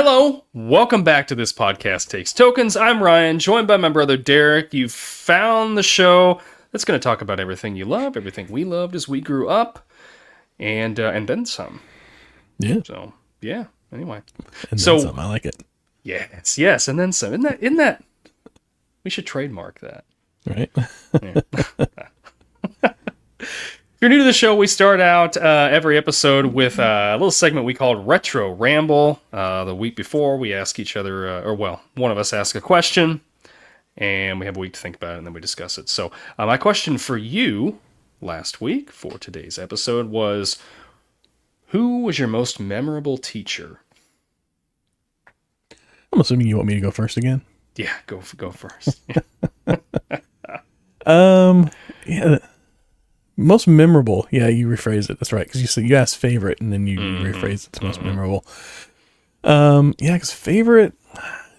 Hello, welcome back to This Podcast Takes Tokens. I'm Ryan, joined by my brother Deric. You've found the show that's going to talk about everything you love, everything we loved as we grew up, and then some. Yeah. So, yeah, anyway. And then some, I like it. Yes, and then some. Isn't that, we should trademark that. Right? If you're new to the show, we start out every episode with a little segment we called Retro Ramble. The week before, we ask each other, one of us asks a question, and we have a week to think about it, and then we discuss it. So my question for you last week for today's episode was, who was your most memorable teacher? I'm assuming you want me to go first again? Yeah, go first. Yeah. Most memorable. Yeah, you rephrased it. That's right. Because you asked favorite, and then you rephrased it to most memorable. Yeah, because favorite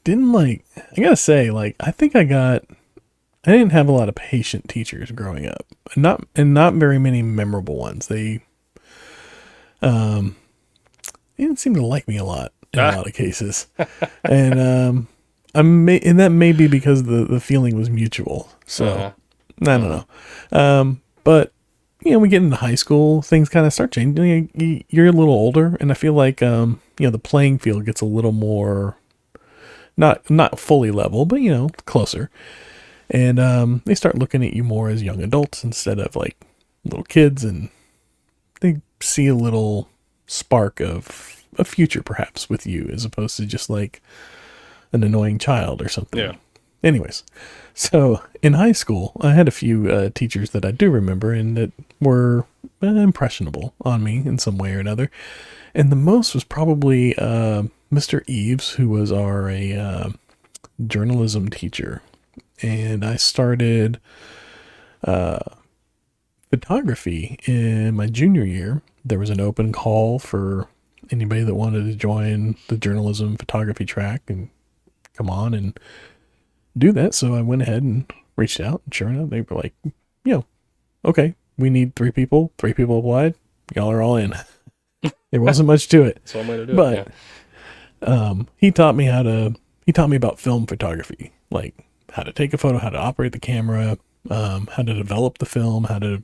didn't I gotta say, I think I didn't have a lot of patient teachers growing up, and not very many memorable ones. They didn't seem to like me a lot in a lot of cases, and and that may be because the feeling was mutual. So I don't know. But we get into high school, things kind of start changing. You're a little older, and I feel like the playing field gets a little more not fully level, but closer. And they start looking at you more as young adults instead of like little kids, and they see a little spark of a future perhaps with you, as opposed to just like an annoying child or something. Yeah. Anyways, so in high school, I had a few teachers that I do remember and that were impressionable on me in some way or another. And the most was probably Mr. Eaves, who was our journalism teacher. And I started photography in my junior year. There was an open call for anybody that wanted to join the journalism photography track and come on and do that. So I went ahead and reached out, and sure enough, they were like, okay, we need 3 people. 3 people applied. Y'all are all in. There wasn't much to it. That's one way to do it. But he taught me about film photography, like how to take a photo, how to operate the camera, how to develop the film, how to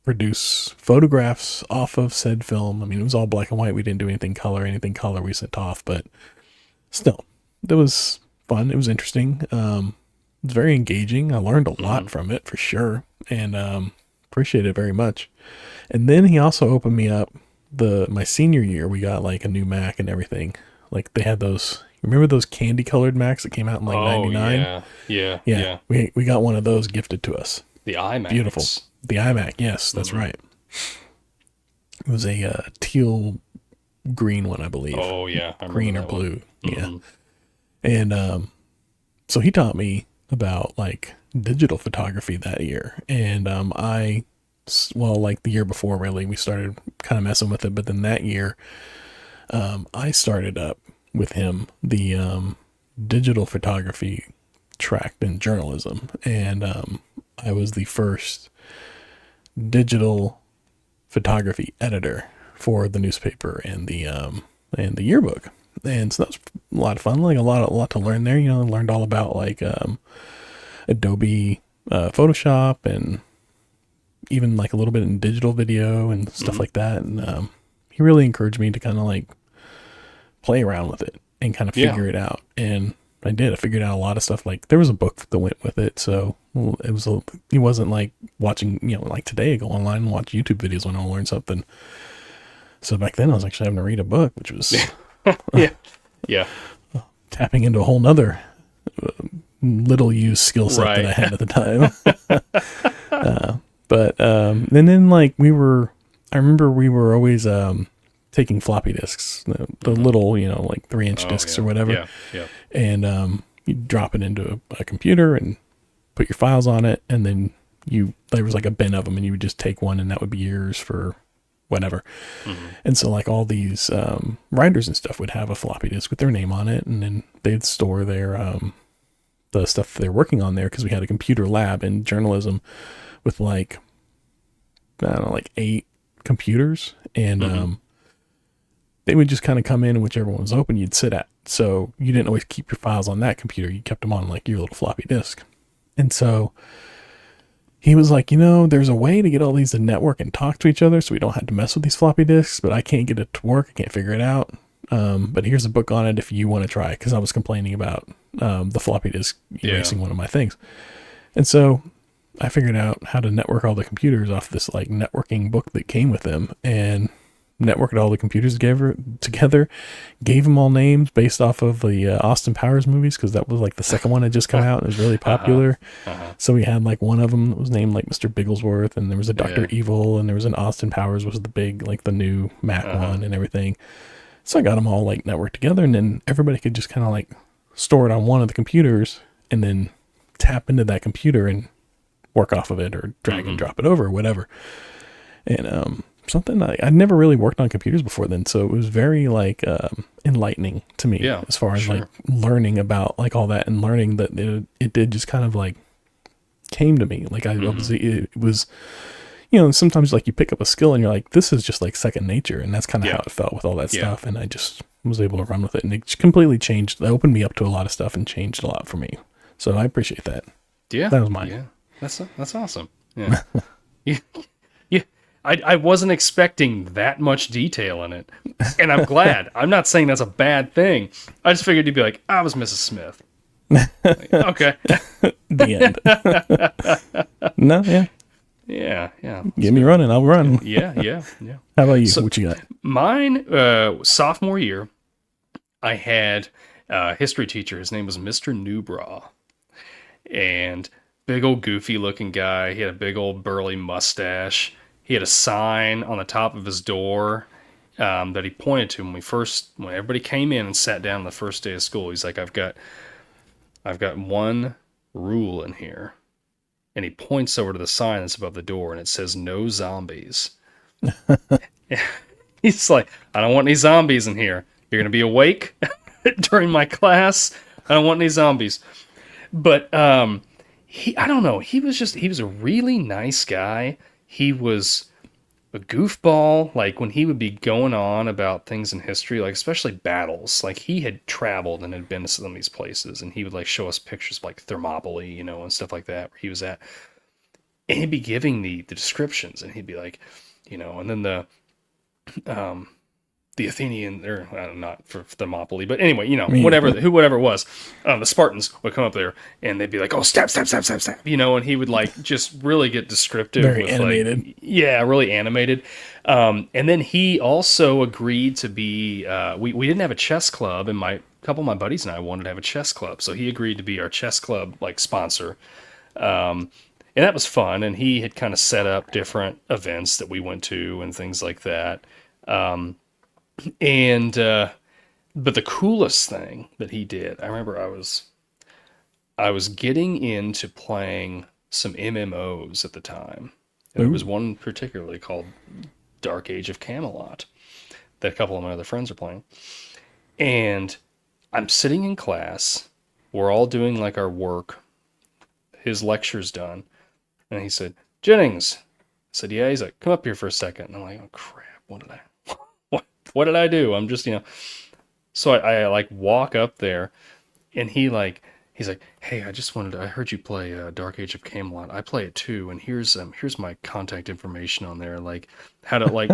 produce photographs off of said film. I mean, it was all black and white. We didn't do anything color we sent off, but still, it was fun. It was interesting. It was very engaging. I learned a lot from it for sure, and appreciate it very much. And then he also opened me up. My senior year, we got like a new Mac and everything. Like they had those. Remember those candy colored Macs that came out in like 99? Yeah. We got one of those gifted to us. The iMac. Beautiful. The iMac. Yes, that's right. It was a teal green one, I believe. Oh yeah, green or blue. Yeah. And so he taught me about like digital photography that year. And the year before, really, we started kind of messing with it. But then that year, I started up with him the digital photography track in journalism. And I was the first digital photography editor for the newspaper and the yearbook. And so that was a lot of fun, like a lot to learn there. I learned all about like Adobe Photoshop, and even like a little bit in digital video and stuff like that. And he really encouraged me to kind of like play around with it and kind of figure it out. And I did. I figured out a lot of stuff. Like there was a book that went with it, so it wasn't like watching, like today I go online and watch YouTube videos when I learn something. So back then I was actually having to read a book, which was tapping into a whole nother little used skill set that I had at the time. And then like I remember we were always taking floppy disks, the little, like 3-inch discs or whatever. Yeah. And you drop it into a computer and put your files on it, and then there was like a bin of them, and you would just take one, and that would be yours for whatever. And so like all these writers and stuff would have a floppy disk with their name on it, and then they'd store their the stuff they're working on there, because we had a computer lab in journalism with like, I don't know, like 8 computers, and they would just kind of come in, and whichever one was open, you'd sit So you didn't always keep your files on that computer. You kept them on like your little floppy disk. And so he was like, there's a way to get all these to network and talk to each other so we don't have to mess with these floppy disks, but I can't get it to work. I can't figure it out. But here's a book on it if you want to try it, because I was complaining about the floppy disk erasing one of my things. And so I figured out how to network all the computers off this like networking book that came with them, and networked all the computers together, gave them all names based off of the Austin Powers movies, because that was like the second one had just come out and it was really popular. So we had like one of them that was named like Mr. Bigglesworth, and there was a Dr. Evil, and there was an Austin Powers was the big, like the new Mac one and everything. So I got them all like networked together, and then everybody could just kind of like store it on one of the computers and then tap into that computer and work off of it, or drag and drop it over or whatever. And something I'd never really worked on computers before then, so it was very like enlightening to me, as far as like learning about like all that, and learning that it did just kind of like came to me. Like obviously it was, sometimes like you pick up a skill and you're like, this is just like second nature, and that's kind of how it felt with all that stuff. And I just was able to run with it, and it completely changed. It opened me up to a lot of stuff and changed a lot for me. So I appreciate that. Yeah, that was mine. Yeah, that's awesome. Yeah, yeah. I wasn't expecting that much detail in it, and I'm glad. I'm not saying that's a bad thing. I just figured you'd be like, I was Mrs. Smith. Like, okay. The end. No, yeah. Yeah. Get me running, I'll run. Yeah. How about you? So, what you got? Mine, sophomore year, I had a history teacher. His name was Mr. Newbraw. And big old goofy looking guy. He had a big old burly mustache. He had a sign on the top of his door that he pointed to when everybody came in and sat down the first day of school. He's like, I've got one rule in here. And he points over to the sign that's above the door, and it says, "No zombies." He's like, I don't want any zombies in here. You're going to be awake during my class. I don't want any zombies. But I don't know. He was a really nice guy. He was a goofball. Like when he would be going on about things in history, like especially battles, like he had traveled and had been to some of these places, and he would like show us pictures of like Thermopylae, and stuff like that where he was at. And he'd be giving the descriptions, and he'd be like, and then the Athenian, or not for Thermopylae, but anyway, whatever it was, the Spartans would come up there and they'd be like, "Oh, stab," and he would like just really get descriptive, very animated, really animated. And then he also agreed to be. We didn't have a chess club, and a couple of my buddies and I wanted to have a chess club, so he agreed to be our chess club like sponsor. And that was fun, and he had kind of set up different events that we went to and things like that. But the coolest thing that he did, I remember I was getting into playing some MMOs at the time. And there was one particularly called Dark Age of Camelot that a couple of my other friends are playing. And I'm sitting in class. We're all doing like our work. His lecture's done. And he said, "Jennings." I said, "Yeah." He's like, "Come up here for a second." And I'm like, "Oh crap, what did I do?" I'm just, So I like walk up there, and he's like, "Hey, I heard you play Dark Age of Camelot. I play it too, and here's my contact information on there, like how to like."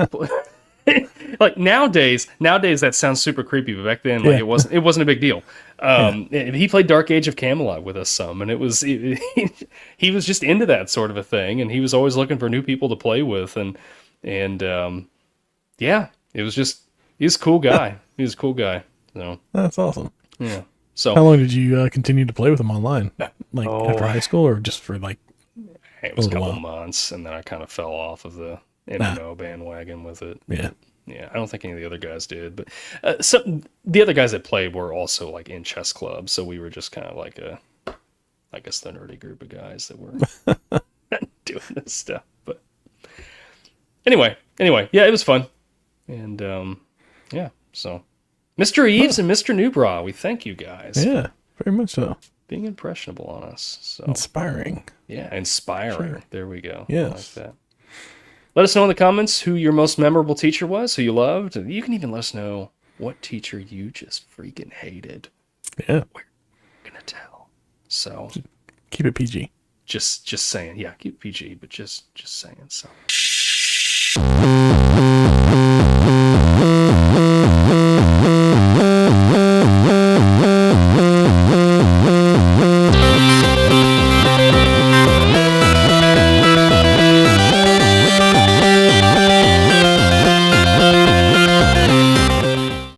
Like nowadays that sounds super creepy, but back then like it wasn't a big deal. He played Dark Age of Camelot with us some, and he was just into that sort of a thing, and he was always looking for new people to play with, and it was just, he's a cool guy. He was a cool guy. So that's awesome. Yeah. So how long did you continue to play with him online? Like after high school, or just for like it was a couple months, and then I kind of fell off of the MMO bandwagon with it. Yeah, I don't think any of the other guys did, but the other guys that played were also like in chess clubs, so we were just kind of like I guess the nerdy group of guys that were doing this stuff. But anyway, yeah, it was fun, and so Mr. Eaves and Mr. Newbraw, we thank you guys. Yeah, very much so. Being impressionable on us. So inspiring. Yeah, inspiring. Sure. There we go. Yes. I like that. Let us know in the comments who your most memorable teacher was, who you loved. You can even let us know what teacher you just freaking hated. Yeah. We're gonna tell. So Keep it PG. just saying. Yeah, keep PG, but just saying. So